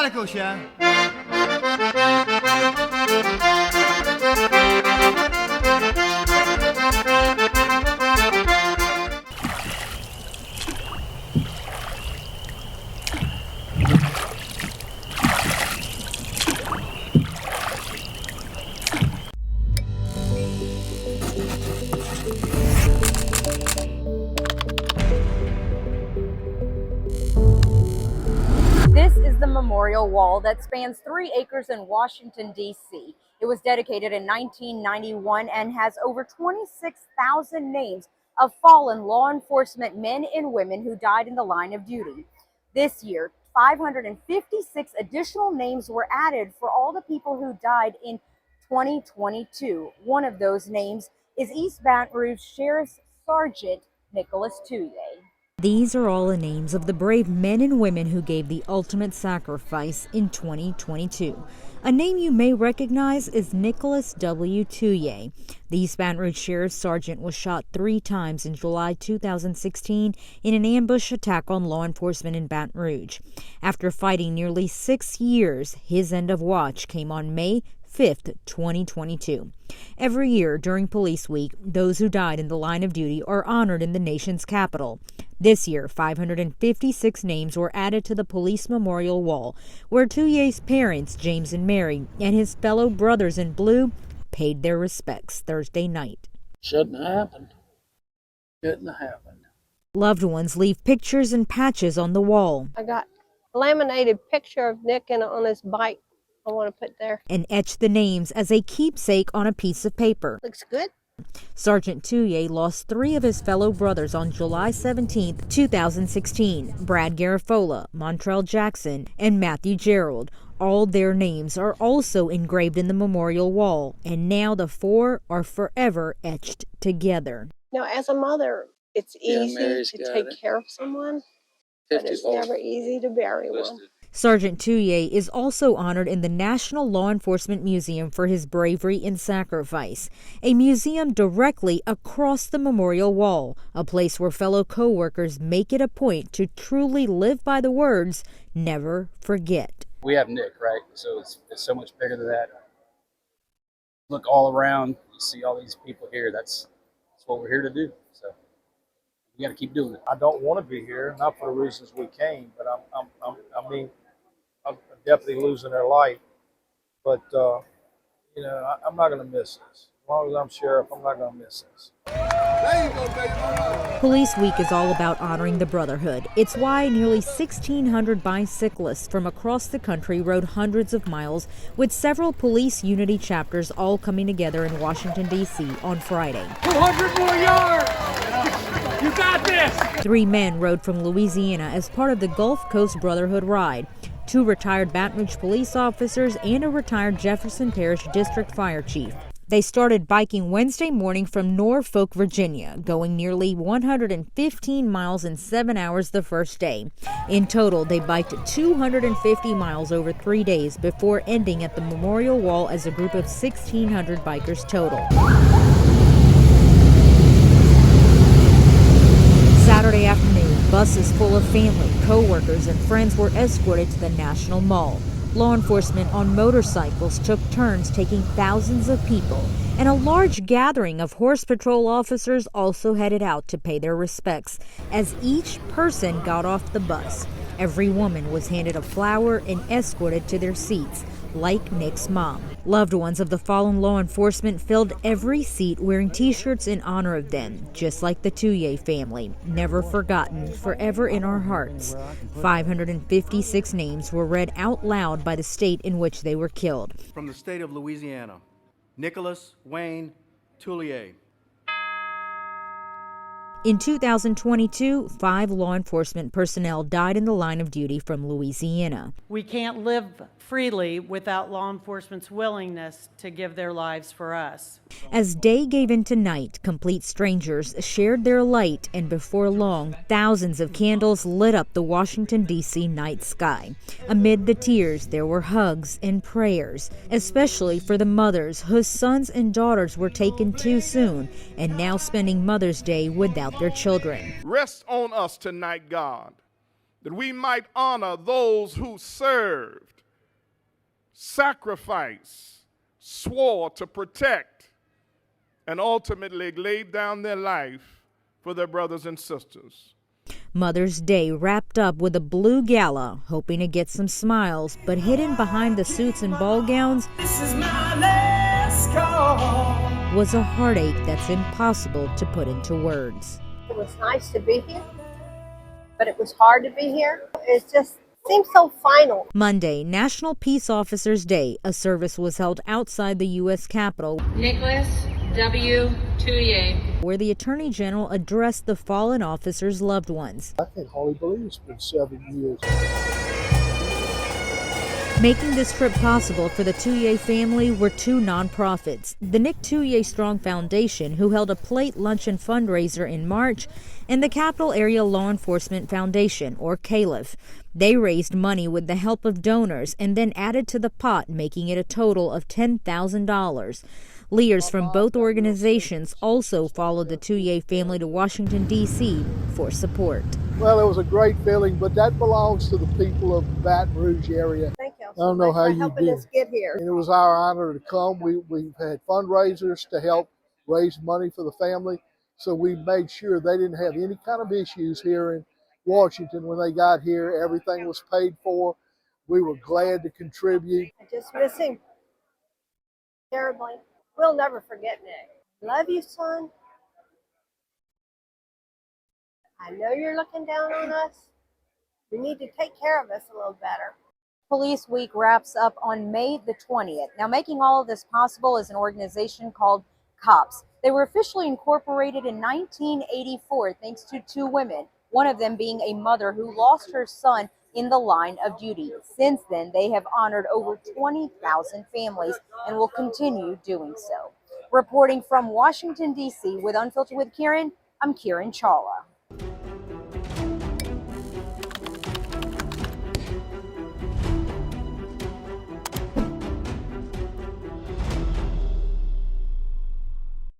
radical show. This is the memorial wall that spans 3 acres in Washington, D.C. It was dedicated in 1991 and has over 26,000 names of fallen law enforcement men and women who died in the line of duty. This year, 556 additional names were added for all the people who died in 2022. One of those names is East Baton Rouge Sheriff's Sergeant Nicholas Tullier. These are all the names of the brave men and women who gave the ultimate sacrifice in 2022. A name you may recognize is Nicholas W. Tullier. The East Baton Rouge Sheriff's Sergeant was shot 3 times in July 2016 in an ambush attack on law enforcement in Baton Rouge. After fighting nearly 6 years, his end of watch came on May 5th, 2022. Every year during Police Week, those who died in the line of duty are honored in the nation's capital. This year, 556 names were added to the police memorial wall, where Tullier's parents, James and Mary, and his fellow brothers in blue paid their respects Thursday night. Shouldn't have happened. Shouldn't have happened. Loved ones leave pictures and patches on the wall. I got a laminated picture of Nick on his bike I want to put there. And etch the names as a keepsake on a piece of paper. Looks good. Sergeant Tullier lost 3 of his fellow brothers on July 17, 2016. Brad Garafola, Montrell Jackson, and Matthew Gerald. All their names are also engraved in the memorial wall, and now the 4 are forever etched together. Now, as a mother, it's easy to take care of someone, but it's never easy to bury one. Sergeant Tullier is also honored in the National Law Enforcement Museum for his bravery and sacrifice, a museum directly across the memorial wall, a place where fellow co-workers make it a point to truly live by the words, never forget. We have Nick, right? So it's so much bigger than that. Look all around, you see all these people here. That's what we're here to do. So we got to keep doing it. I don't want to be here, not for the reasons we came, but I'm definitely losing their life. But I'm not going to miss this. As long as I'm sheriff, I'm not going to miss this. Police Week is all about honoring the brotherhood. It's why nearly 1,600 bicyclists from across the country rode hundreds of miles, with several police unity chapters all coming together in Washington, D.C. on Friday. 200 more yards! You got this! 3 men rode from Louisiana as part of the Gulf Coast Brotherhood Ride. 2 retired Baton Rouge police officers and a retired Jefferson Parish District Fire Chief. They started biking Wednesday morning from Norfolk, Virginia, going nearly 115 miles in 7 hours the first day. In total, they biked 250 miles over 3 days before ending at the memorial wall as a group of 1,600 bikers total. Saturday afternoon, buses full of family, co-workers, and friends were escorted to the National Mall. Law enforcement on motorcycles took turns taking thousands of people, and a large gathering of Horse Patrol officers also headed out to pay their respects as each person got off the bus. Every woman was handed a flower and escorted to their seats, like Nick's mom. Loved ones of the fallen law enforcement filled every seat wearing T-shirts in honor of them, just like the Tullier family. Never forgotten, forever in our hearts. 556 names were read out loud by the state in which they were killed. From the state of Louisiana, Nicholas Wayne Tullier. In 2022, 5 law enforcement personnel died in the line of duty from Louisiana. We can't live freely without law enforcement's willingness to give their lives for us. As day gave into night, complete strangers shared their light, and before long, thousands of candles lit up the Washington, D.C. night sky. Amid the tears, there were hugs and prayers, especially for the mothers whose sons and daughters were taken too soon and now spending Mother's Day without their children. Rest on us tonight, God. that we might honor those who served, sacrificed, swore to protect, and ultimately laid down their life for their brothers and sisters. Mother's Day wrapped up with a blue gala, hoping to get some smiles, but hidden behind the suits and ball gowns was a heartache that's impossible to put into words. It was nice to be here, but it was hard to be here. It just seems so final. Monday, National Peace Officers Day, a service was held outside the U.S. Capitol. Nicholas W. Tullier, where the Attorney General addressed the fallen officers' loved ones. I can hardly believe it's been 7 years. Making this trip possible for the Tullier family were two nonprofits. The Nick Tullier Strong Foundation, who held a plate luncheon fundraiser in March, and the Capital Area Law Enforcement Foundation, or CALIF. They raised money with the help of donors and then added to the pot, making it a total of $10,000. Leaders from both organizations also followed the Tullier family to Washington, D.C. for support. Well, it was a great feeling, but that belongs to the people of the Baton Rouge area. Thank you I don't know how for you helping did. us get here. And it was our honor to come. We've had fundraisers to help raise money for the family, so we made sure they didn't have any kind of issues here in Washington when they got here. Everything was paid for. We were glad to contribute. I just miss him terribly. We'll never forget Nick. Love you, son. I know you're looking down on us. You need to take care of us a little better. Police Week wraps up on May the 20th. Now, making all of this possible is an organization called COPS. They were officially incorporated in 1984 thanks to two women, one of them being a mother who lost her son in the line of duty. Since then, they have honored over 20,000 families and will continue doing so. Reporting from Washington, D.C. with Unfiltered with Kiran, I'm Kiran Chawla.